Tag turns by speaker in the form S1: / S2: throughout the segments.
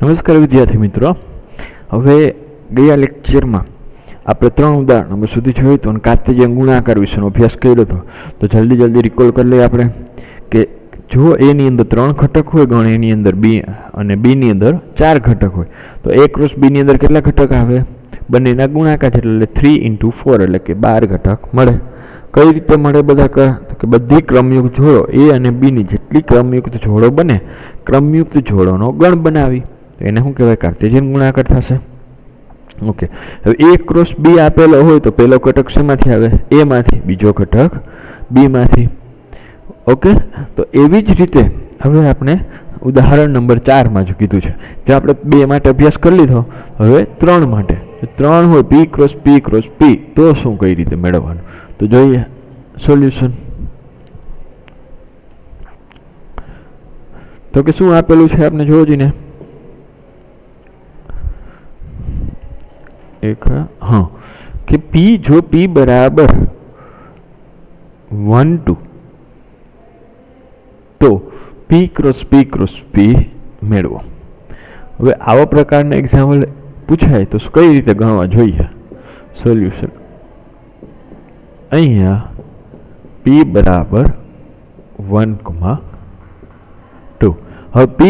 S1: નમસ્કાર વિદ્યાર્થી મિત્રો, હવે ગયા લેક્ચરમાં આપણે 3 ઉદાહરણો સુધી જોયું હતું અને કાર્ટેશિયન ગુણાકાર વિશેનો અભ્યાસ કર્યો હતો. તો જલ્દી રિકોલ કરી લઈએ આપણે કે જો a ની અંદર 3 ઘટક હોય, ગણ a ની અંદર b અને b ની અંદર 4 ઘટક હોય, તો a ક્રોસ b ની અંદર કેટલા ઘટક આવે? બંનેના ગુણાકાર એટલે 3 × 4 એટલે કે 12 ઘટક મળે. કઈ રીતે મળે બધા? કે બધી ક્રમયુક્ત જોડો a અને b ની જેટલી ક્રમયુક્ત જોડો બને, ક્રમયુક્ત જોડોનો ગણ બનાવી એને શું કહેવાય? કાર્ટેશિયન ગુણાકાર થશે. ઓકે, હવે a ક્રોસ b આપેલો હોય તો પહેલો ઘટક શેમાંથી આવે? a માંથી, બીજો ઘટક b માંથી. ઓકે, તો એવી જ રીતે હવે આપણે ઉદાહરણ નંબર 4 માં જો કીધું છે, જે આપણે 2 માટે અભ્યાસ કરી લીધો, હવે 3 માટે 3 હોય p cross p cross p, તો શું કઈ રીતે મેળવવાનું? તો જોઈએ સોલ્યુશન. તો કે શું આપેલું છે આપણે જોવો જોઈને. हाँ कि P जो P बराबर 1 2 तो P क्रॉस P મેળવો. હવે આવા પ્રકારના એક્ઝામ્પલ પૂછાય તો કઈ રીતે ગણવા જોઈએ? સોલ્યુશન અહીંયા P બરાબર 1, 2. હવે P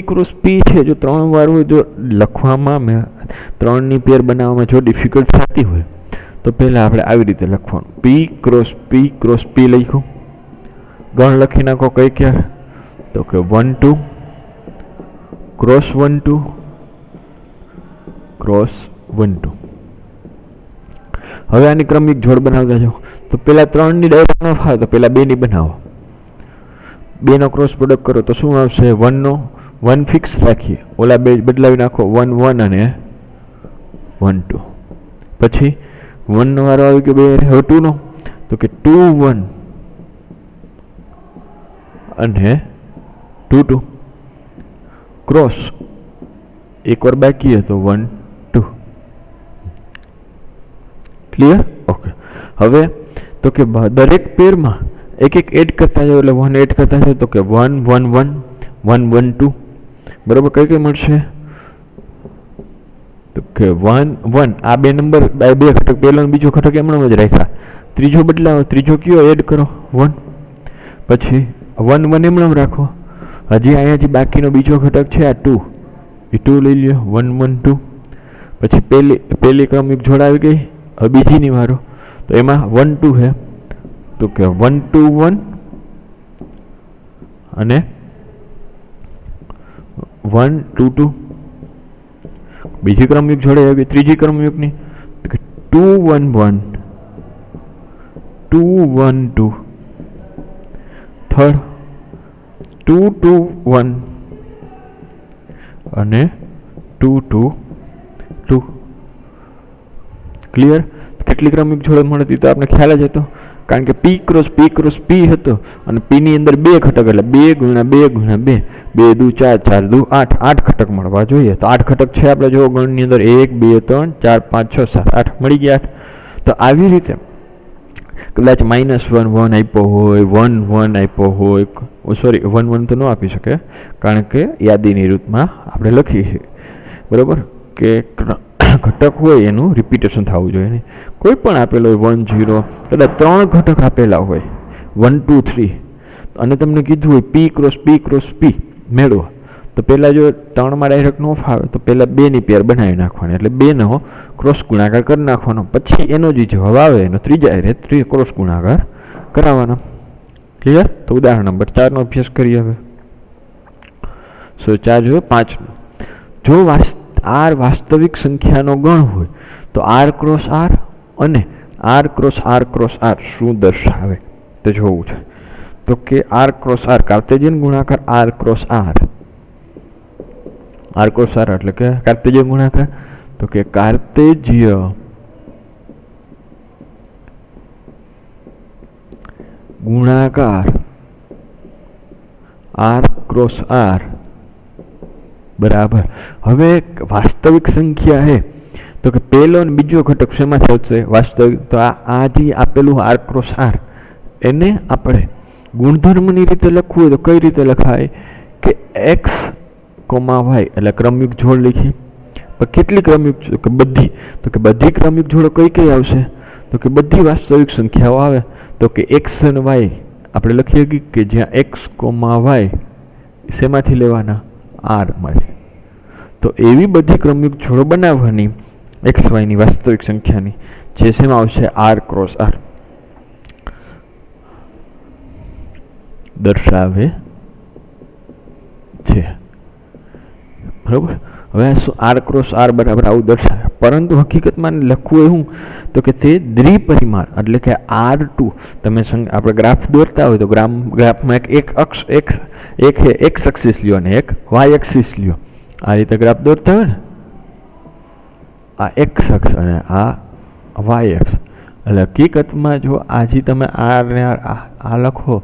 S1: ક્રોસ P છે, જો 3 વાર હોય તો લખવામાં 3 ની પેર બનાવવામાં જો ડિફિકલ્ટ થતી હોય તો પહેલા આપણે આવી રીતે લખવાનું, P ક્રોસ P લખ્યું, ગણ લખી નાખો કઈ ક્યાં? તો કે 1 2 ક્રોસ 1 2 ક્રોસ 1 2. હવે આની ક્રમિક જોડ બનાવતા જાઓ તો પહેલા 3 ની ડાયરેક્ટ ન ફાવે તો પહેલા 2 ની બનાવો. 2 નો ક્રોસ પ્રોડક્ટ કરો તો શું આવશે? 1 નો 1 ફિક્સ રાખીએ, ઓલા 2 બદલાવી નાખો, 1 1 અને 1 2. પછી 1 નો વારો આવી ગયો, 2 હવે 2 નો, તો કે 2 1 અને 2 2 ક્રોસ એક વાર બાકી હતો 1 2. ક્લિયર? ઓકે, હવે તો કે દરેક પેરમાં એક એડ કરતા જાવ એટલે 1 એડ કરતા જાવ તો કે 1 1 1 1 1 2. બરોબર, કઈ મળશે? તો કે 1 1 આ 2 નંબર 2 ઘટક, પહેલો અને બીજો ઘટક એમણે જ રાખ્યા, ત્રીજો બદલાવો, ત્રીજો કયો એડ કરો? 1. પછી 1 1 એમણે રાખો. હજી અહીંયાથી બાકીનો બીજો ઘટક છે આ 2, એ 2 લઈ લ્યો, 1 1 2. પછી પહેલી ક્રમિક જોડાવી ગઈ, હવે બીજીની વારો, તો એમાં 1 2 છે તો કે 1 2 1 અને 1 2 2. બીજી ક્રમયુગ જોડે આવી, ત્રીજી ક્રમયુગની 2 1 1 2 1 2. થર્ડ 2 2 1 અને 2 2 2. ક્લિયર? કેટલી ક્રમયુગ જોડે મળતી તો આપણે ખ્યાલ જ હતો, કારણ કે P ક્રોસ P હતો અને P ની અંદર 2 ઘટક એટલે 2 × 2 × 2, 2 2 4 4 2 8, 8 ઘટક મળવા જોઈએ. તો 8 ઘટક છે આપણે જો ગણની અંદર 1 2 3 4 5 6 7 8 મળી ગયા 8. તો આવી રીતે કદાચ -1 1 આપ્યો હોય, 1 1 આપ્યો હોય, સોરી 1 1 તો ન આપી શકે કારણ કે યાદીની રૂપમાં આપણે લખીએ છીએ, બરોબર, કે ઘટક હોય એનું રિપીટેશન થવું જોઈએ નહીં. કોઈ પણ આપેલો હોય 1 0, કદાચ 3 ઘટક આપેલા હોય 1 2 3 અને તમને કીધું હોય P ક્રોસ P મેળવો, તો પહેલાં જો 3 માં ડાયરેક્ટ ન ફાવે તો પહેલાં 2 ની પેર બનાવી નાખવાની, એટલે 2 નો ક્રોસ ગુણાકાર કરી નાખવાનો, પછી એનો જે જવાબ આવે એનો ત્રીજા હારે ક્રોસ ગુણાકાર કરાવવાનો. ક્લિયર? તો ઉદાહરણ નંબર 4 નો અભ્યાસ કરીએ હવે. સો 4 જો 5 જો R વાસ્તવિક સંખ્યાનો ગણ હોય તો R ક્રોસ R અને R ક્રોસ R શું દર્શાવે તે જોવું છે. તો કે R ક્રોસ R કાર્ટેશિયન ગુણાકાર R ક્રોસ R એટલે કે કાર્ટેશિયન ગુણાકાર, તો કે કાર્ટેશિય ગુણાકાર R ક્રોસ R બરાબર. હવે વાસ્તવિક સંખ્યા છે તો કે પહેલો અને બીજો ઘટક શેમાંથી આવશે? વાસ્તવિક. તો આ જે આપેલું R ક્રોસ R એને આપણે ગુણધર્મની રીતે લખવું હોય તો કઈ રીતે લખાય? કે x y એટલે ક્રમયુક્ત જોડ લીધી. પણ કેટલી ક્રમયુક્ત? તો કે બધી. તો કે બધી ક્રમયુક્ત જોડો કઈ કઈ આવશે? તો કે બધી વાસ્તવિક સંખ્યાઓ આવે. તો કે x અને y આપણે લખીએ કે જ્યાં x, y શેમાંથી લેવાના? r માંથી. તો એવી બધી ક્રમયુક્ત જોડો બનાવવાની x y ની વાસ્તવિક સંખ્યાની, જે શેમાં આવશે? r ક્રોસ r દર્શાવે છે. બરોબર. હવે r ક્રોસ r બરાબર આવું દર્શાવે, પરંતુ હકીકતમાં લખવું એવું તો કે તે દ્વિપરિમાણ એટલે કે r2. તમે આપણે ગ્રાફ દોરતા હોય તો ગ્રાફમાં એક અક્ષ એક એક્સ એક્સિસ લ્યો અને એક વાય એક્સિસ લ્યો. આ રીતે ગ્રાફ દોરતા હોય ને, આ એક્સ અક્ષ અને આ વાય અક્ષ. એટલે હકીકતમાં જો આજે તમે આર ને આ લખો,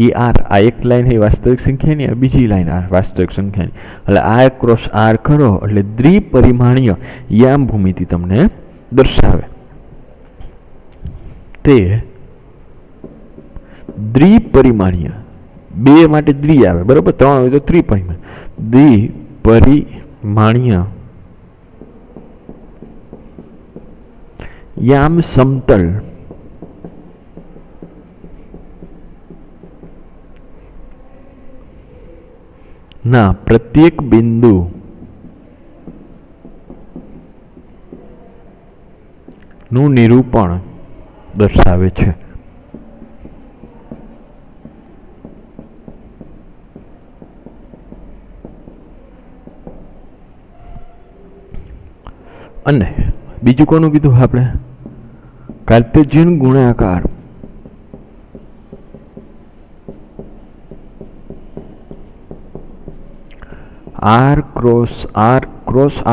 S1: એ આર આ એક લાઈન એ વાસ્તવિક સંખ્યાની, આ બીજી લાઈન આ વાસ્તવિક સંખ્યાની. એટલે આર ક્રોસ આર કરો એટલે દ્વિપરિમાણીય યામ ભૂમિતિ તમને દર્શાવે. તે દ્વિપરિમાણીય, બે માટે દ્વિ આવે, બરોબર, ત્રણ હોય તો ત્રિપરિમાણ. દ્વિપરિમાણીય યામ સમતલ ના પ્રત્યેક બિંદુ નું નિરૂપણ દર્શાવે છે. અને બીજું કોનું કીધું આપણે? કાર્ટેશિયન ગુણાકાર r cross r cross r.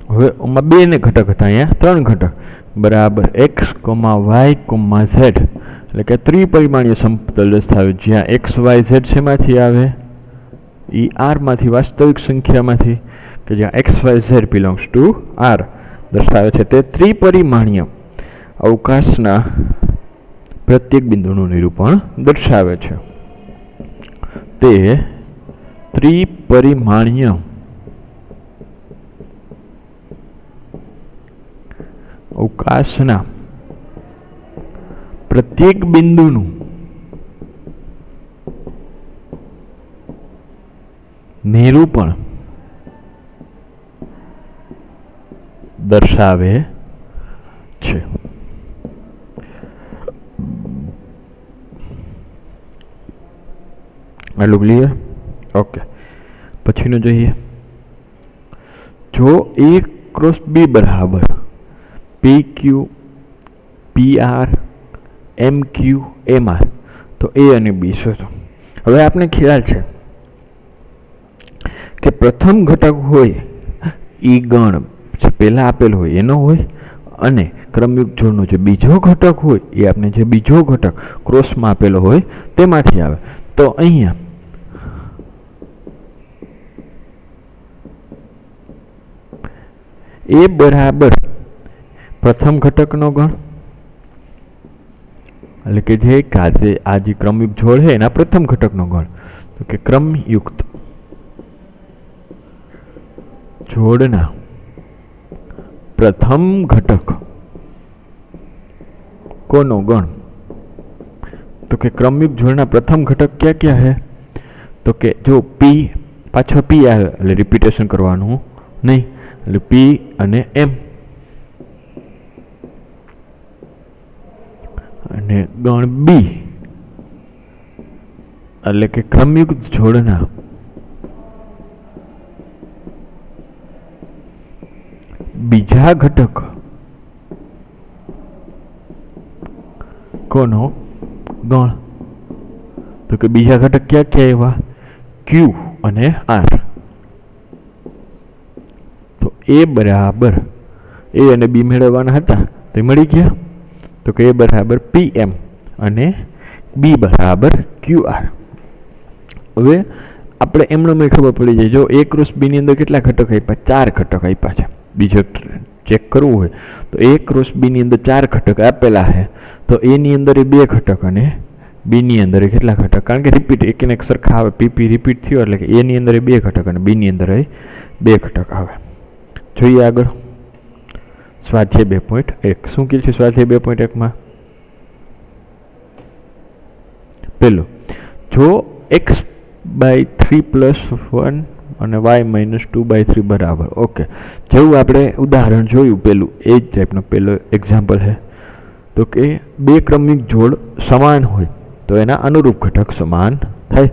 S1: હવે આમાં બે ને ઘટક હતા, અહીંયા ત્રણ ઘટક બરાબર x, y, z એટલે કે ત્રિપરિમાણીય સમતલ દર્શાવે, જ્યાં x y z શેમાંથી આવે? એ r માંથી, વાસ્તવિક સંખ્યામાંથી, કે જ્યાં x y z belongs to r દર્શાવે છે. તે ત્રિપરિમાણીય અવકાશના પ્રત્યેક બિંદુનું નિરૂપણ દર્શાવે છે. તે ત્રિપરિમાણીય અવકાશના પ્રત્યેક બિંદુનું નિરૂપણ દર્શાવે છે. આટલું ક્લિયર? ઓકે. પછીનું જોઈએ. જો a ક્રોસ b બરાબર pq pr mq mr, તો a અને b શોધો. હવે આપણે ખ્યાલ છે કે પ્રથમ ઘટક હોય એ ગણ પહેલા આપેલ હોય એનો હોય, અને ક્રમયુક્ત જોડનો જે બીજો ઘટક હોય એ આપણે જે બીજો ઘટક ક્રોસમાં આપેલો હોય તેમાંથી આવે. તો અહીંયા એ બરાબર પ્રથમ ઘટકનો ગણ, એટલે કે જે આ જે ક્રમયુક્ત જોડ છે એના પ્રથમ ઘટકનો ગણ. તો કે ક્રમયુક્ત જોડના પ્રથમ ઘટક કોનો ગણ? તો કે ક્રમયુક્ત જોડના પ્રથમ ઘટક ક્યાં ક્યાં है? તો કે જો p પાછો p આવે એટલે રિપીટેશન કરવાનું નહીં, એટલે p અને m, અને ગણ b એટલે કે ક્રમયુક્ત જોડના બીજા ઘટક કોનો ગણ? તો કે બીજા ઘટક ક્યાં ક્યાં એવા? q અને r. તો a બરાબર a અને b મેળવવાના હતા તો મળી ગયા. તો કે a બરાબર pm અને b બરાબર qr. હવે આપણે એમનો મેં ખબર પડી જાય. જો a ક્રોસ b ની અંદર કેટલા ઘટક આપ્યા? 4 ઘટક આપ્યા છે. બીજો ચેક કરવું હોય તો a ક્રોસ b ની અંદર 4 ઘટક આપેલા છે. તો a ની અંદર એ 2 ઘટક અને बी ની અંદર કેટલા ઘટક, કારણ કે રિપીટ એકને એક સરખા આવે, પીપી રિપીટ થયો એટલે કે એ ની અંદર બે ઘટક અને બી ની અંદર બે ઘટક આવે. જોઈએ આગળ સ્વાધ્યાય 2.1. શું કહે છે સ્વાધ્યાય 2.1 માં? પેલું, જો x/3+1 અને y-2/3 બરાબર. ઓકે, જેવું આપણે ઉદાહરણ જોયું પેલું એ જ ટાઈપનો પેલો એક્ઝામ્પલ છે. તો કે બે ક્રમિક જોડ સમાન હોય તો એના અનુરૂપ ઘટક સમાન થાય.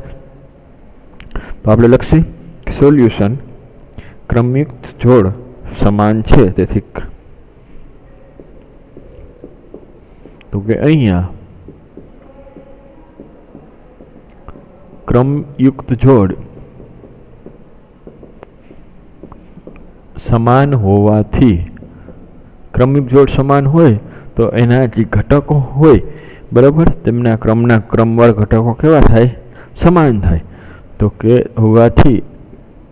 S1: તો આપણે લખી સોલ્યુશન ક્રમિક જોડ સમાન છે તેથી તો કે અહીંયા ક્રમયુક્ત જોડ સમાન હોવાથી, ક્રમિક જોડ સમાન હોય તો એના જે ઘટકો હોય બરાબર તેમના ક્રમના ક્રમવાળા ઘટકો કેવા થાય? સમાન થાય. તો કે હોવાથી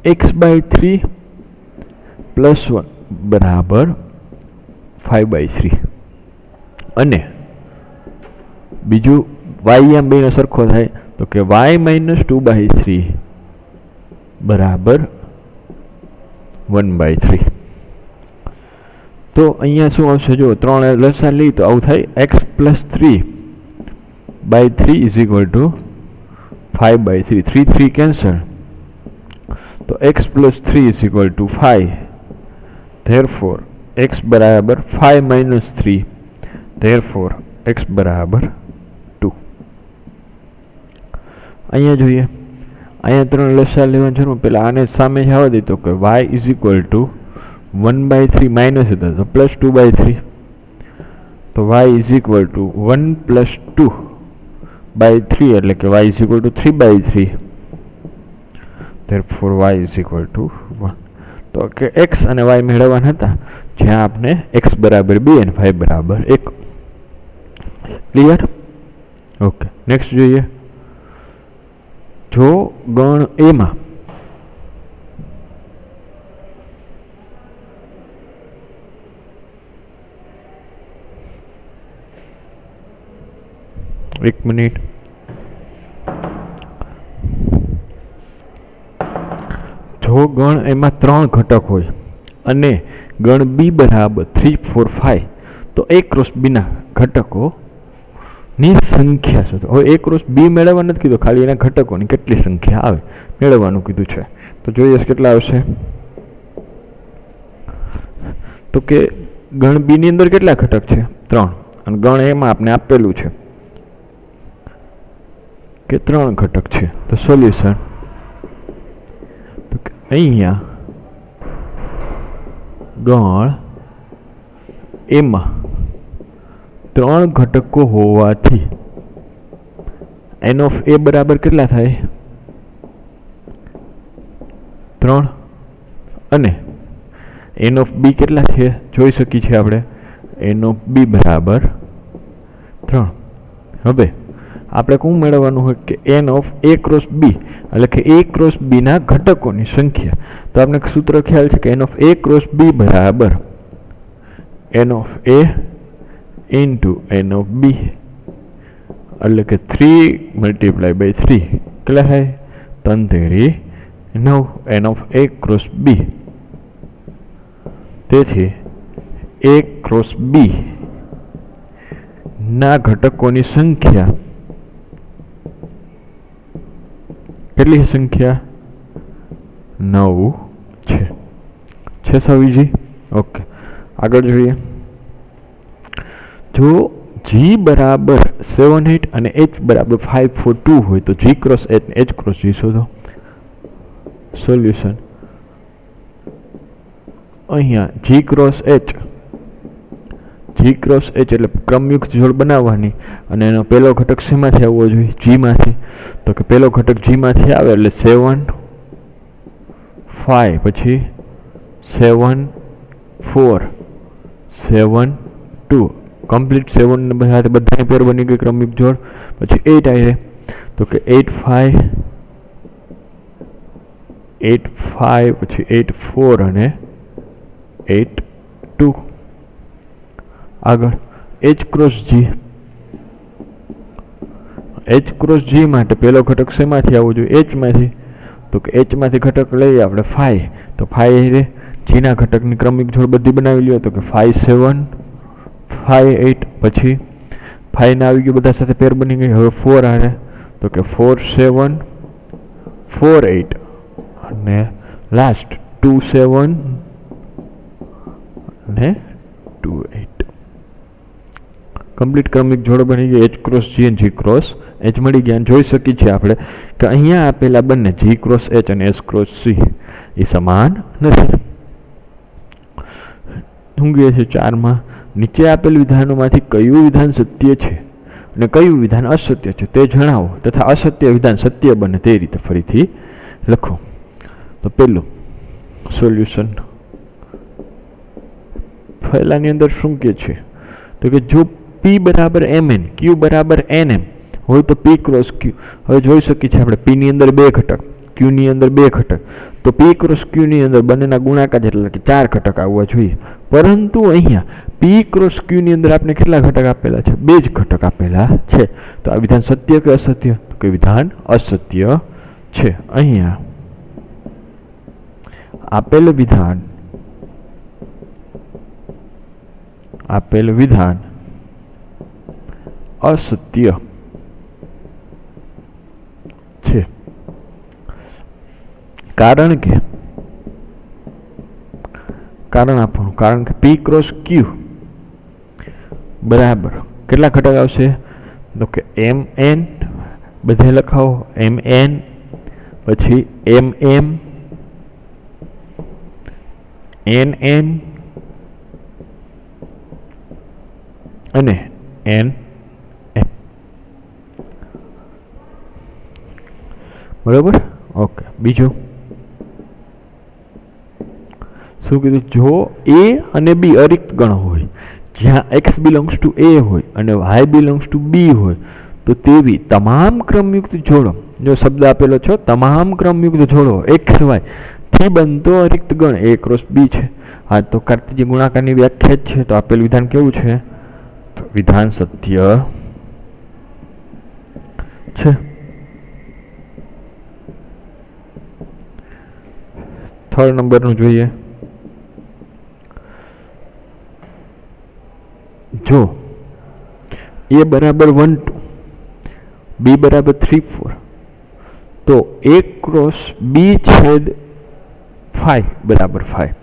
S1: x/3+1 બરાબર 5/3 અને બીજું y આમ બેનો સરખો થાય તો કે y-2/3 બરાબર 1/3. તો અહીંયા શું આવશે? જો 3 લસા લઈ તો આવું થાય x+3/3 5/3. 3 કેન્સલ તો x+3 5. therefore x બરાબર 5 - 3. therefore x બરાબર 2. અહીંયા જોઈએ, અહીંયા 3 લસા લેવાની જરૂર, પેલા આને સામે જવા દે તો કે y 1/3 હતા તો +2/3. તો y 1 + 2/3 એટલે કે y 3/3. therefore y 1. તો કે x અને y મેળવવાના હતા જ્યાં આપણે x બરાબર 2 અને y બરાબર 1. ક્લિયર? ઓકે, નેક્સ્ટ જોઈએ. જો ગણ એ માં એક મિનિટ, જો ગણ એમાં 3 ઘટક હોય અને ગણ બી બરાબર 3, 4, 5 તો a ક્રોસ બી ના ઘટકો ની સંખ્યા શોધો. હવે a ક્રોસ બી મેળવવા નથી કીધું, ખાલી એના ઘટકોની કેટલી સંખ્યા આવે મેળવવાનું કીધું છે. તો જોઈએ કેટલા આવશે. તો કે ગણ બી ની અંદર કેટલા ઘટક છે? 3 અને ગણ એમાં આપણે આપેલું છે કે 3 ઘટક છે. તો સોલ્યુશન અહીંયા ગણ એમાં 3 ઘટકો હોવાથી n of a બરાબર કેટલા થાય? 3 અને n of b કેટલા છે જોઈ શકીએ છીએ આપણે, n of b બરાબર 3. હવે આપણે શું મેળવવાનું હોય કે n of a cross b એટલે કે a ક્રોસ b ના ઘટકોની સંખ્યા. તો આપણે સૂત્ર ખ્યાલ છે કે n of a cross b બરાબર n of a into n of b એટલે કે 3 × 3 કેટલા થાય? 3 તેરી 9 n of a cross b. તેથી a ક્રોસ b ના ઘટકોની સંખ્યા કેટલી સંખ્યા? 9 છે સવીજી. ઓકે, આગળ જોઈએ. જો g બરાબર 7, 8 અને h બરાબર 5, 4, 2 હોય તો g ક્રોસ h અને h ક્રોસ g શોધો. સોલ્યુશન અહીંયા g ક્રોસ h એટલે ક્રમયુક્ત જોડ બનાવવાની અને એનો પહેલો ઘટક શેમાંથી આવવો જોઈએ? g માંથી. તો કે પહેલો ઘટક g માંથી આવે એટલે 7, 5 પછી 7, 4, 7, 2 કમ્પ્લીટ 7 સાથે બધાની પેર બની ગઈ ક્રમિક જોડ. પછી 8 આવે તો કે 8, 5 પછી 8, 4 અને 8, 2. આગળ h cross g H cross G માટે પહેલો ઘટક શેમાંથી આવવો જોઈએ? એચમાંથી. તો કે એચમાંથી ઘટક લઈએ આપણે ફાઈ, તો ફાઈ રે જીના ઘટકની ક્રમિક જોડ બધી બનાવી લ્યો. તો કે 5 7 5 8, પછી 5 ના આવી ગયું બધા સાથે પેર બની ગઈ. હવે 4 આવે તો કે 4 7 4 8 અને લાસ્ટ 2 7 અને 2 8. કમ્પ્લીટ ક્રમિક જોડ બની ગઈ એચ ક્રોસ જી અને જી ક્રોસ એચ મળી ગયા. જોઈ શકીએ છીએ આપણે કે અહીંયા આપેલા બંને જી ક્રોસ એચ અને એસ ક્રોસ સી એ સમાન નથી. શું કહે છે 4માં? નીચે આપેલ વિધાનોમાંથી કયું વિધાન સત્ય છે અને કયું વિધાન અસત્ય છે તે જણાવો તથા અસત્ય વિધાન સત્ય બને તે રીતે ફરીથી લખો. તો પેલું સોલ્યુશન પહેલાની અંદર શું કહે છે? તો કે જો P બરાબર mn, Q બરાબર nm હોય તો P ક્રોસ Q. હવે જોઈ શકીએ છીએ આપણે P ની અંદર 2 ઘટક, Q ની અંદર 2 ઘટક, તો P ક્રોસ Q ની અંદર બંનેના ગુણાકાર એટલે કે 4 ઘટક આવવા જોઈએ. પરંતુ અહીંયા P ક્રોસ Q ની અંદર આપણે કેટલા ઘટક આપેલા છે? 2 જ ઘટક આપેલા છે. તો આ વિધાન સત્ય કે અસત્ય? તો કે વિધાન અસત્ય છે. અહીંયા આપેલ વિધાન અસત્ય છે. કારણ આપણું કારણ કે P ક્રોસ Q બરાબર કેટલા ઘટક આવશે? તો કે mn બધે લખાવો, mn પછી mm nn અને nm. બરાબર. ઓકે, બીજું શું કીધું? જો A અને B અરિક્ત ગણ હોય, જ્યાં x બિલોંગ્સ ટુ A હોય અને y બિલોંગ્સ ટુ B હોય, તો તેવી તમામ ક્રમયુક્ત જોડો, જો શબ્દ આપેલો છે તમામ ક્રમયુક્ત જોડો x y થી બનતો અરિક્ત ગણ A ક્રોસ B છે. હા, તો કાર્તેય ગુણાકારની વ્યાખ્યા જ છે. તો આપેલ વિધાન કેવું છે? તો વિધાન સત્ય છે. થર્ડ નંબરનું જોઈએ. જો A બરાબર 1 2, B બરાબર 3 4, તો A ક્રોસ B છેદ 5 બરાબર 5.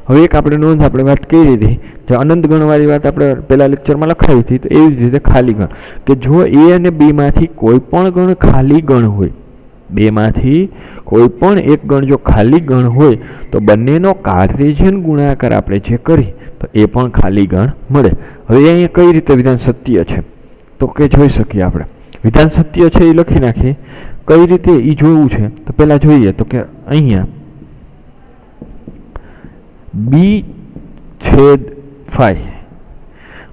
S1: હવે એક આપણે નોંધ આપણે વાત કરી હતી, જે અનંત ગણવાળી વાત આપણે પહેલા લેક્ચરમાં લખાવી હતી, તો એવી જ રીતે ખાલી ગણ કે જો A અને B માંથી કોઈ પણ ગણ ખાલી ગણ હોય, બેમાંથી કોઈ પણ એક ગણ જો ખાલી ગણ હોય, તો બંનેનો કાર્ટેશિયન ગુણાકાર આપણે જે કરી તો એ પણ ખાલી ગણ મળે. હવે અહીંયા કઈ રીતે વિધાન સત્ય છે? તો કે જોઈ શકીએ આપણે વિધાન સત્ય છે એ લખી નાખીએ. કઈ રીતે એ જોવું છે તો પહેલા જોઈએ. તો કે અહીંયા B છેદ 5.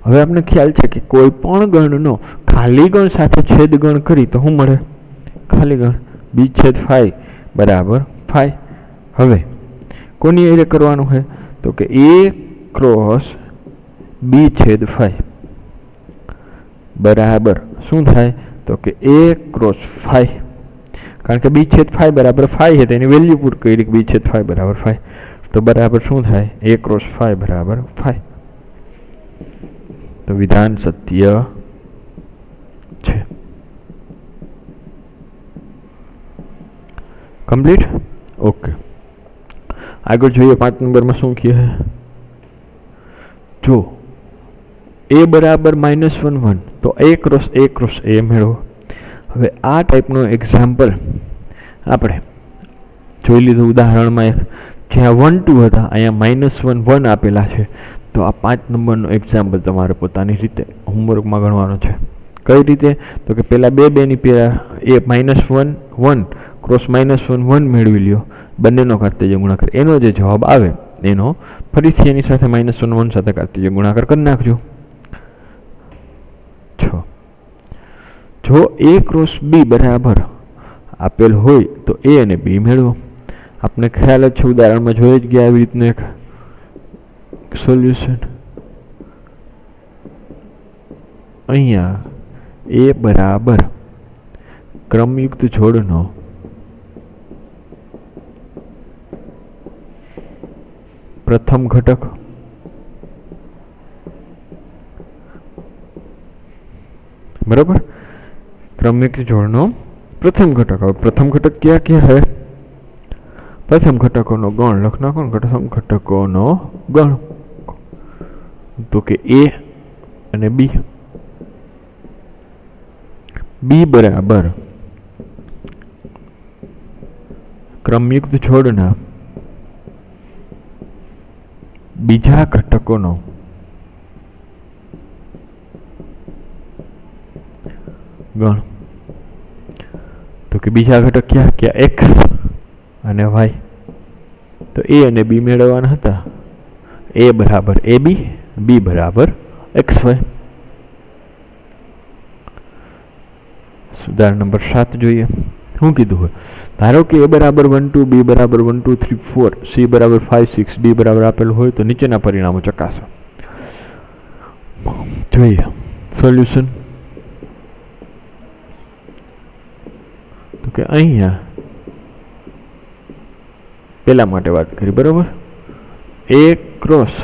S1: હવે આપણે ખ્યાલ છે કે કોઈ પણ ગણનો ખાલી ગણ સાથે છેદ ગણ કરી તો શું મળે? ખાલી ગણ. B છેદ 5 બરાબર 5. હવે કોની એરે કરવાનું છે? તો કે A ક્રોસ B છેદ 5 બરાબર શું થાય? તો કે A ક્રોસ 5. કારણ કે B છેદ 5 બરાબર 5 છે, તેની વેલ્યુ પુટ કરી કે B છેદ 5 બરાબર 5. તો બરાબર શું થાય? A ક્રોસ 5 બરાબર 5. તો વિધાન સત્ય છે. કમ્પ્લીટ. ઓકે, આગળ જોઈએ 5 નંબરમાં શું કહે છે? જો A બરાબર -1 1, તો A ક્રોસ A મેળવો. હવે આ ટાઈપનો એક્ઝામ્પલ આપણે જોઈ લીધું ઉદાહરણમાં એક, જ્યાં 1 2 હતા, અહીંયા -1 1 આપેલા છે. તો આ 5 નંબરનો એક્ઝામ્પલ તમારે પોતાની રીતે હોમવર્કમાં ગણવાનો છે. કઈ રીતે? તો કે પહેલા બે ની પેરા એ -1 1 ક્રોસ -1 1 મેળવી લ્યો, બંનેનો કાર્તેય ગુણાકાર, એનો જે જવાબ આવે એનો ફરીથી એની સાથે -1 1 સાથે કાર્તેય ગુણાકાર કરી નાખજો. જો A ક્રોસ B બરાબર આપેલ હોય તો A અને B મેળવો. આપણે ખ્યાલ જ છે, ઉદાહરણમાં જોઈ જ ગયા આવી રીતનું એક સોલ્યુશન. અહીંયા A બરાબર क्रमयुक्त जोड़नो प्रथम घटक बराबर। क्रमयुक्त जोड़नो प्रथम घटक। अब प्रथम घटक क्या क्या है? प्रथम घटकों नो गण लखना कौन? प्रथम घटकों नो गण तो के ए અને બી બી બરાબર क्रमयुक्त છોડના બીજા ઘટકોનો ગણ તો કે બીજા ઘટક ક્યાં ક્યાં x અને y તો a અને b મેળવવાના હતા a બરાબર ab b બરાબર xy। उदाहरण नंबर 7 જોઈએ શું કીધું હોય ધારો કે a બરાબર 1 2 b બરાબર 1 2 3 4 c બરાબર 5 6 d બરાબર આપેલ હોય તો નીચેના પરિણામો ચકાસો। જોઈએ સોલ્યુશન તો કે અહીંયા પેલા માટે વાત કરી બરાબર a क्रॉस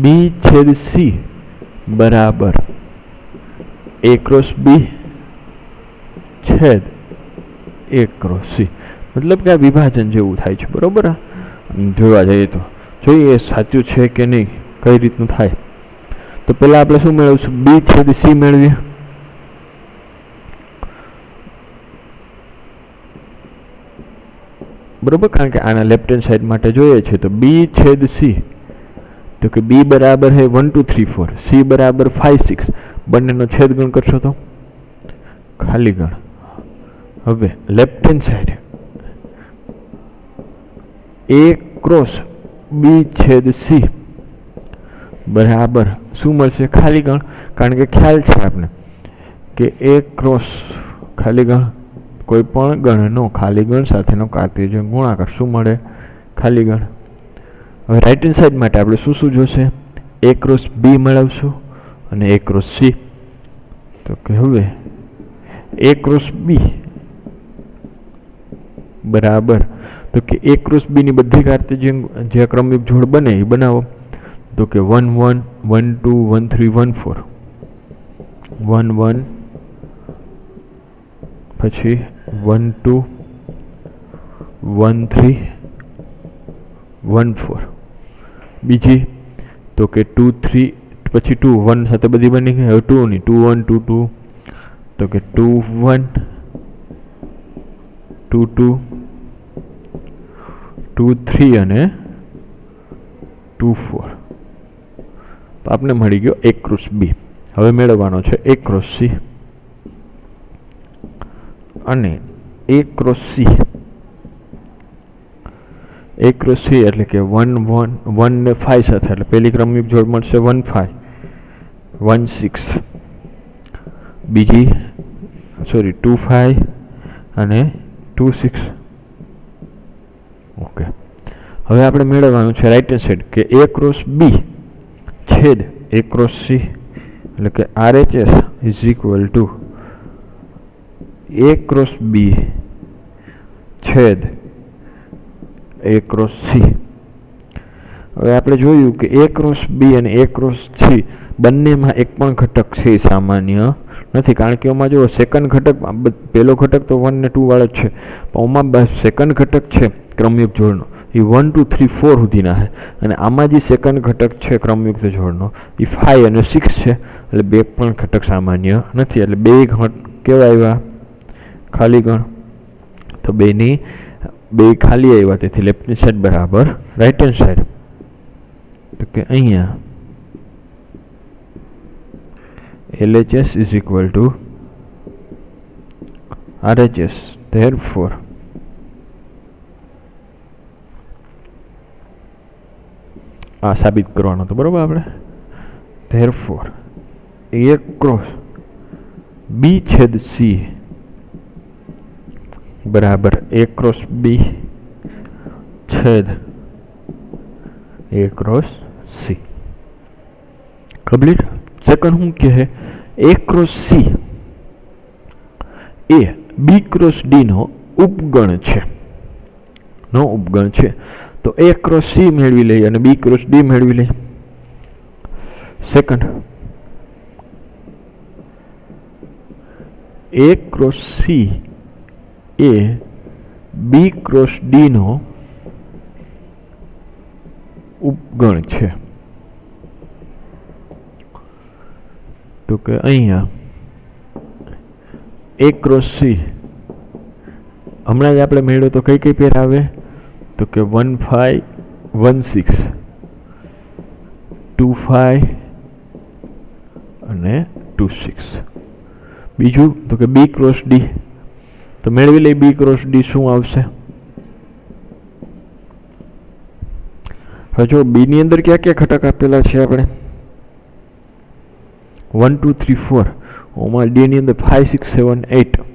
S1: b छेद c बराबर a क्रॉस b छेद a क्रॉस c मतलब કે આ વિભાજન જેવું થાય છે બરોબર। જોવા જઈએ તો જોઈએ સાચું છે કે નહીં કઈ રીતનું થાય તો પહેલા આપણે શું મેળવશું b છેદ c મેળવીએ बराबर कारण के आना लेफ्ट हेन्ड साइड माटे जोईए छे तो b छेद c तो कि b बराबर है 1 2 3 4 c बराबर 5 6 बन्नेनो छेद गण करशो तो खाली गण। हवे left hand side a cross b छेद c बराबर शू मळशे खाली गण कारण के ख्याल छे आपने के a क्रॉस खाली गण कोईपण गणनो खाली गण साथेनो कार्तेशियन गुणाकार शू मळे खाली गण। હવે રાઈટ હેન્ડ સાઈડ માટે આપણે શું શું જોશે a क्रॉस b મેળવશું અને a क्रॉस c તો કે હવે a क्रॉस b બરાબર તો કે a क्रॉस b ની બધી કાર્ટેशियन જે ક્રમયુક્ત જોડ બને એ બનાવો તો કે 1 1 1 2 1 3 1 4 1 1 પછી 1 2 1 3 1 4 बीजी तो के 2 3 પછી 2 1 સાથે બધી બની ગઈ હવે 2 ની 2 1 2 2 તો કે 2 1 2 2 2 3 અને 2 4 તો આપણે મળી ગયો a क्रॉस b। હવે મેળવવાનો છે a क्रॉस c અને a cross c a cross c એટલે કે 1 1 1 ને 5 સાથે એટલે પહેલી ક્રમયુક્ત જોડ મળશે 1 5 1 6 બીજી સોરી 2 5 અને 2 6 ઓકે। હવે આપણે મેળવવાનું છે રાઈટ હેન્ડ સાઈડ કે a क्रॉस b છેદ a क्रॉस c એટલે કે RHS is equal to a cross b छेद a क्रॉस c। હવે આપણે જોયું કે a क्रॉस b અને a क्रॉस c બંનેમાં એક પણ ઘટક છે સામાન્ય નથી કારણ કે ઓમાં જો સેકન્ડ ઘટક પહેલો ઘટક તો 1 ને 2 વાળો જ છે પણ ઓમાં સેકન્ડ ઘટક છે ક્રમયુક્ત જોડનો એ 1 2 3 4 સુધીના છે અને આમાં જે સેકન્ડ ઘટક છે ક્રમયુક્ત જોડનો એ 5 અને 6 છે એટલે બે પણ ઘટક સામાન્ય નથી એટલે બે કેવા આવ્યા खाली गण तो बेनी बे खाली आया तेथी लेफ्ट हेन्ड साइड बराबर राइट हेन्ड साइड तो के अहींया LHS is equal to RHS therefore आ साबित करवानो तो बराबर आपणे therefore a क्रॉस b छेद c बराबर a क्रॉस b छेद a cross c complete. Second हूँ क्या है a क्रॉस c એ બી ક્રોસ ડી નો ઉપગણ છે તો એ ક્રોસ સી મેળવી લઈએ અને બી ક્રોસ ડી મેળવી લઈએ. સેકન્ડ, એ ક્રોસ સી એ બી ક્રોસ ડી નો ઉપગણ છે. તો કે અહીંયા એ ક્રોસ સી હમણાં જ આપણે મેળવ્યો તો કઈ પેર આવે તો કે 1 5 1 6 2 5 અને 2 6. બીજું તો કે બી ક્રોસ ડી, તો મેળવી લઈ બી ક્રોસ ડી શું આવશે. હવે જો બી ની અંદર ક્યાં ક્યાં ઘટક આપેલા છે આપણે 1 2 3 4, ઓમાં ડી ની અંદર 5 6 7 8,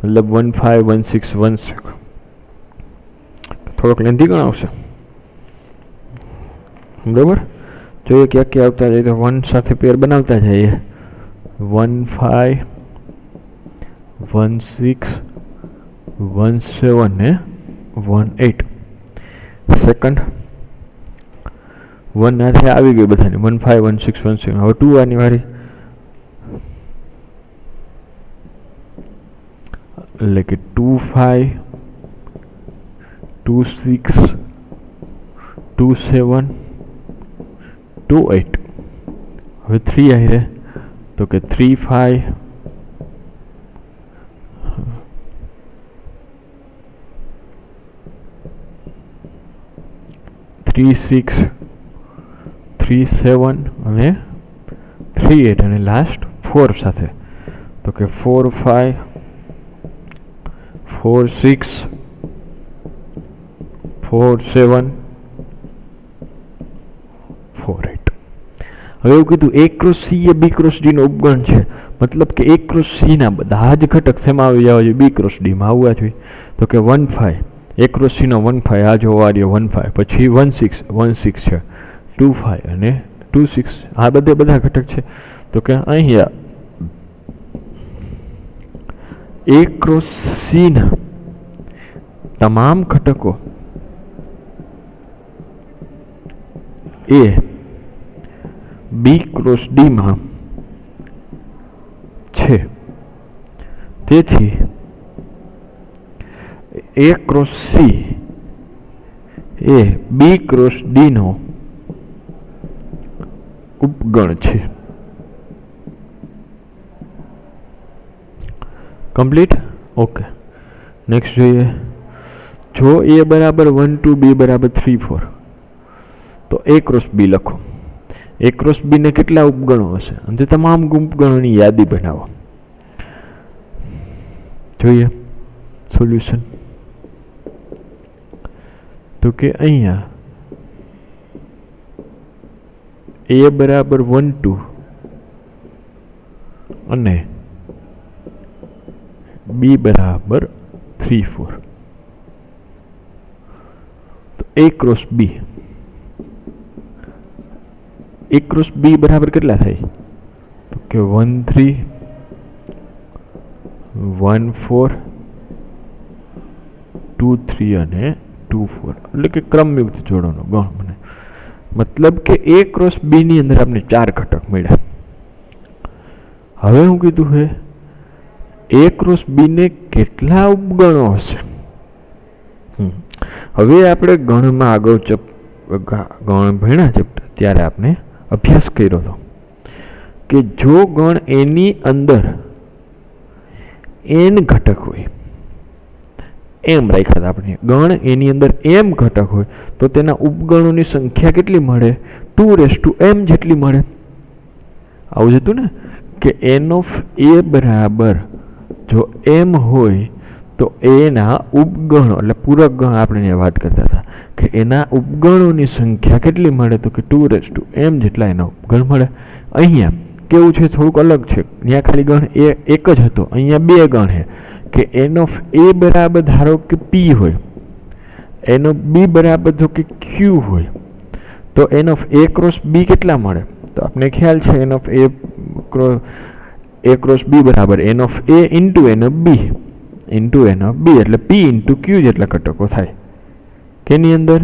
S1: મતલબ 1 5 1 6 1 6. થોડોક લેન્થી ગણાવશે બરાબર. જોઈએ ક્યાં ક્યાં આવતા જાય તો 1 સાથે પેર બનાવતા જઈએ 1 5 1 6 1 7 ને 1 8. સેકન્ડ 1 સાથે આવી ગઈ બધાની 1 5 1 6 1 7. હવે 2 આની વારી એટલે કે 2 5 2 6 2 7 2 8. હવે 3 આવી રહે તો કે 3 5 3 6 3 7 અને 3 8 અને લાસ્ટ 4 સાથે તો કે 4 5 4 6 4 7 4 8. હવે એવું કીધું એ ક્રોસ સી એ બી ક્રોસ ડી નો ઉપગણ છે, મતલબ કે એ ક્રોસ સી ના બધા જ ઘટક શેમાં આવી જવા જોઈએ બી ક્રોસ ડી માં આવવા જોઈએ. તો કે 1 5 એ ક્રોસ સી નો 1 5 આ જોવા રહ્યો 1 5, પછી 1 6 1 6 છે 2 5 અને 2 6 આ બધા ઘટક છે. તો કે અહીંયા એ ક્રોસ સી ના તમામ ઘટકો એ બી ક્રોસ ડી માં છે. તેથી એ ક્રોસ સી એ બી ક્રોસ ડી નો ઉપગણ છે. કમ્પ્લીટ. ઓકે, નેક્સ્ટ જોઈએ. જો એ બરાબર 1 2 બી બરાબર 3 4 તો એ ક્રોસ બી લખો. એ ક્રોસ બી ને કેટલા ઉપગણો હશે અને તે તમામ ઉપગણોની યાદી બનાવો. જોઈએ સોલ્યુશન. તો કે અહીંયા એ બરાબર 1 2 અને બી બરાબર 3 4 તો એ ક્રોસ બી બરાબર કેટલા થાય તો કે 1 3 1 4 2 3 અને 2 4, એટલે કે ક્રમયુક્ત જોડોનો ગણ મને. મતલબ કે એ ક્રોસ બી ની અંદર આપણે 4 ઘટક મળ્યા. હવે હું કીધું હે એ ક્રોસ બી ને કેટલા ઉપગણો હશે. હવે આપણે ગણમાં આગળ ગણ ભણ્યા ચેપ્ટર ત્યારે આપણે અભ્યાસ કર્યો હતો કે જો ગણ એની અંદર n ઘટક હોય, એમ રાખ્યા હતા આપણે, ગણ એની અંદર m ઘટક હોય તો તેના ઉપગણોની સંખ્યા કેટલી મળે 2m જેટલી મળે. આવું જ હતું ને કે n ઓફ a બરાબર જો m હોય તો એના ઉપગણો એટલે પૂરક ગણ આપણે વાત કરતા હતા કે એના ઉપગણોની સંખ્યા કેટલી મળે તો કે 2m જેટલા એના ઉપગણ મળે. અહીંયા કેવું છે થોડુંક અલગ છે, ત્યાં ખાલી ગણ એક જ હતો, અહીંયા બે ગણ છે કે n ઓફ a બરાબર ધારો કે p હોય, n ઓફ b બરાબર જો કે q હોય તો n of a cross b કેટલા મળે તો આપણે ખ્યાલ છે n of a a cross b बराबर n of a into n of b એટલે p इंटू q જેટલા ઘટકો થાય કેની અંદર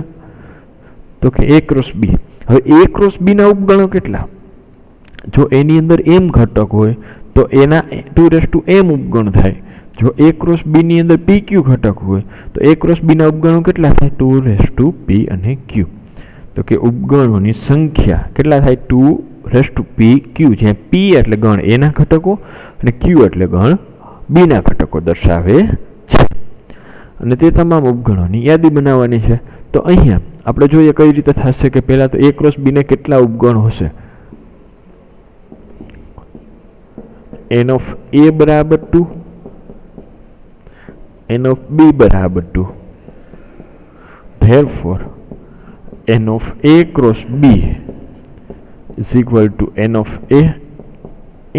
S1: તો કે a ક્રોસ b. હવે a ક્રોસ b ના ઉપગણો કેટલા? જો a ની અંદર m ઘટક હોય તો એના 2m ઉપગણ થાય. જો a ક્રોસ b ની અંદર pq ઘટક હોય તો a ક્રોસ b ના ઉપગણો કેટલા થાય? 2p અને q. તો કે ઉપગણોની સંખ્યા કેટલા થાય? 2pq, જ્યાં p એટલે ગણ a ના ઘટકો અને q એટલે ગણ b ના ઘટકો દર્શાવે છે. અને તે તમામ ઉપગણોની યાદી બનાવવાની છે. તો અહીંયા આપણે જોઈએ કઈ રીતે થશે કે પહેલા તો a ક્રોસ b ને કેટલા ઉપગણ હશે? n of a બરાબર 2, n of b બરાબર 2. therefore n of a cross b is equal to n of a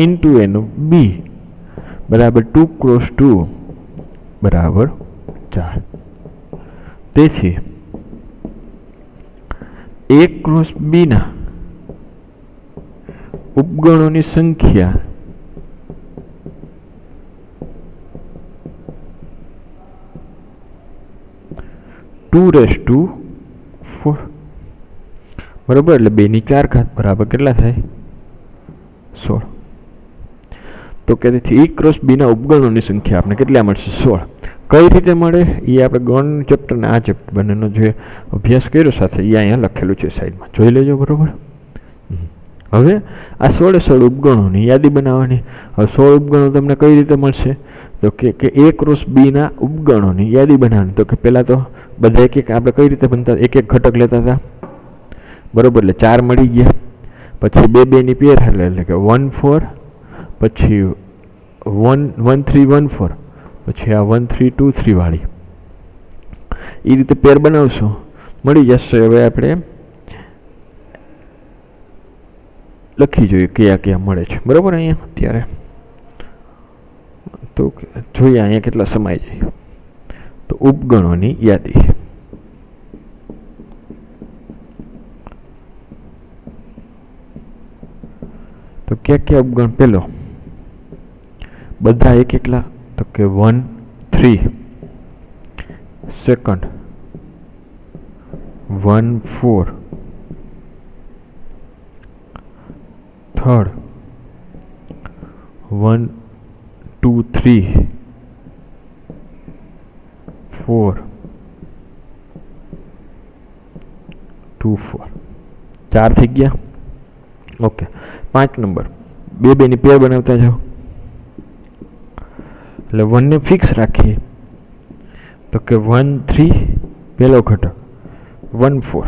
S1: into n of b બરાબર 2 cross 2 બરાબર 4. તેથી a cross b ના ઉપગણોની સંખ્યા 2^4 બરાબર. એટલે 2 ની 4 ઘાત બરાબર કેટલા થાય? 16. તો કે તેથી e ક્રોસ b ના ઉપગણોની સંખ્યા આપણે કેટલા મળશે? 16. કઈ રીતે મળે એ આપણે ગણ ચેપ્ટર ને આ ચેપ્ટર બંનેનો જે અભ્યાસ કર્યો સાથે એ અહીંયા લખેલું છે સાઈડમાં, જોઈ લેજો બરોબર. હવે આ 16 ઉપગણોની યાદી બનાવવાની. હવે 16 ઉપગણો તમને કઈ રીતે મળશે? તો કે a ક્રોસ b ના ઉપગણોની યાદી બનાવવાની. તો કે પહેલા તો બધા એક એક આપણે કઈ રીતે બનતા? એક એક ઘટક લેતા હતા બરોબર. એટલે 4 મળી ગયા. પછી 2 ની પેર એટલે કે 1 4, પછી 1 3 1 4, પછી આ 1 3 2 3 વાળી એ રીતે પેર બનાવશો મળી જશે. હવે આપણે લખી જોઈએ કયા કયા મળે છે બરોબર. અહીંયા અત્યારે તો જોઈએ અહીંયા કેટલા સમાય જાય. તો ઉપગણોની યાદી તો ક્યાં ઉપગણ? પેલો બધા એક એકલા તો કે 1 3, સેકન્ડ 1 4, થર્ડ 1 2 3 4 2 4. 4 થઈ ગયા. ઓકે. 5 નંબર 2 ની પેર બનાવતા જાઓ. એટલે 1 ને ફિક્સ રાખીએ તો કે 1 3 પહેલો ઘટક 1 4,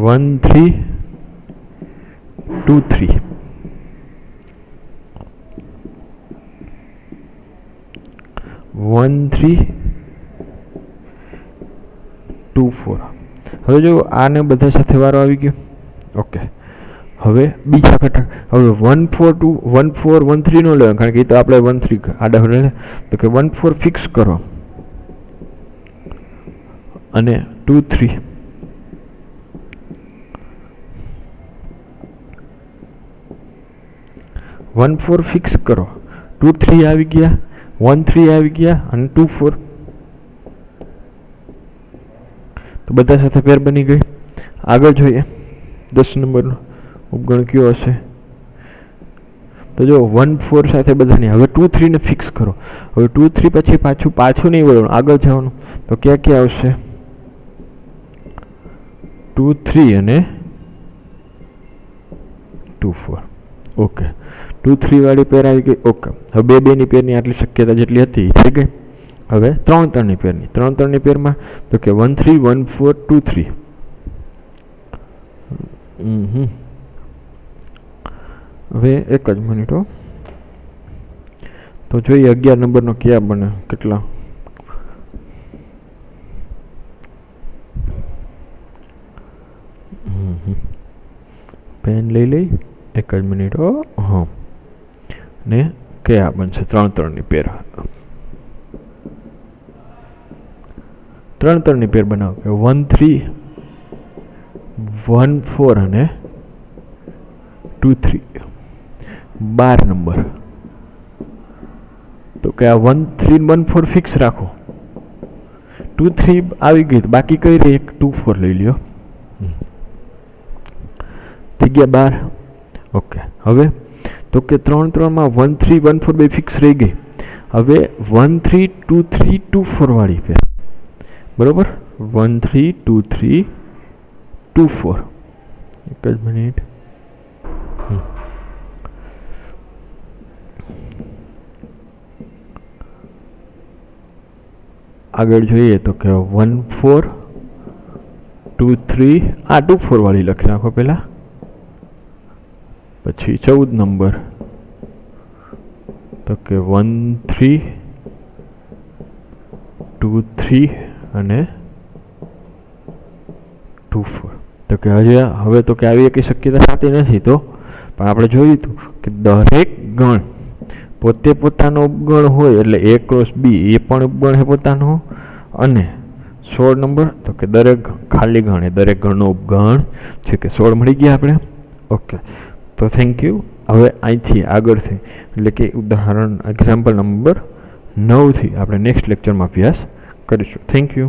S1: 1 3 2 3, 1 3 2 4. હવે જો આને બધા સાથે વારો આવી ગયો. ઓકે. હવે બીજા ઘટક હવે 1 4 2 1 4 1 3 નો લેવા, કારણ કે એ તો આપણે 1 3 આડા લે. તો કે 1 4 ફિક્સ કરો અને 2 3 1 4 ફિક્સ કરો, 2 3 આવી ગયા, 1 3 આવી ગયા અને 2 4. તો બધા સાથે પેર બની ગઈ. આગળ જોઈએ 10 નંબરનો ઉપગણ કયો હશે? તો જો 1 4 સાથે બધાની. હવે 2 3 ને ફિક્સ કરો. હવે 2 3 પછી પાછું નહીં વળવાનું, આગળ જવાનું. તો ક્યાં ક્યાં આવશે? 2 3 અને 2 4. ઓકે. 2 3 વાળી પેર આવી ગઈ. ઓકે. હવે 2 ની પેરની આટલી શક્યતા જેટલી હતી થઈ ગઈ. હવે 3 3 ની પેરની 3 3 ની પેરમાં તો કે 1 3 1 4 2 3. હવે એક જ મિનિટ હો. તો જોઈએ 11 નંબરનો ક્યાં બને? કેટલા? પેન લઈ લઈ. એક જ મિનિટ હો. હા. ને કયા બનશે? 3 3 ની પેર. 3 3 ની પેર બનાવો કે 1 3 1 4 અને 2 3 12 નંબર. તો કે આ 1 3 1 4 ફિક્સ રાખો. 2 3 આવી ગઈ તો બાકી કઈ રહી? 2 4 લઈ લ્યો. થઈ ગયા 12. ઓકે. હવે તો કે 3 3 માં 1 3 1 4 બે ફિક્સ રહી ગઈ. હવે 1 3 2 3 2 4 વાળી છે, બરોબર. 1 3 2 3 2 4. એક જ મિનિટ. આગળ જોઈએ તો કે 1 4 2 3 આ 2 4 વાળી લખી નાખો પહેલા. પછી 14 નંબર તો કે 1 3 2 3 અને 2 4. તો કે હવે તો કે આવી એક શક્યતા સાચી નથી, તો પણ આપણે જોયું હતું કે દરેક ગણ પોતે પોતાનો ઉપગણ હોય એટલે A ક્રોસ B એ પણ ઉપગણ છે પોતાનો. અને 16 નંબર તો કે દરેક ખાલી ગણ એ દરેક ગણનો ઉપગણ છે, કે 16 મળી ગયા આપણે. ઓકે. તો થેન્ક યુ. હવે અહીંથી આગળથી એટલે કે ઉદાહરણ એક્ઝામ્પલ નંબર 9 થી આપણે નેક્સ્ટ લેક્ચરમાં અભ્યાસ કરીશું. Thank you.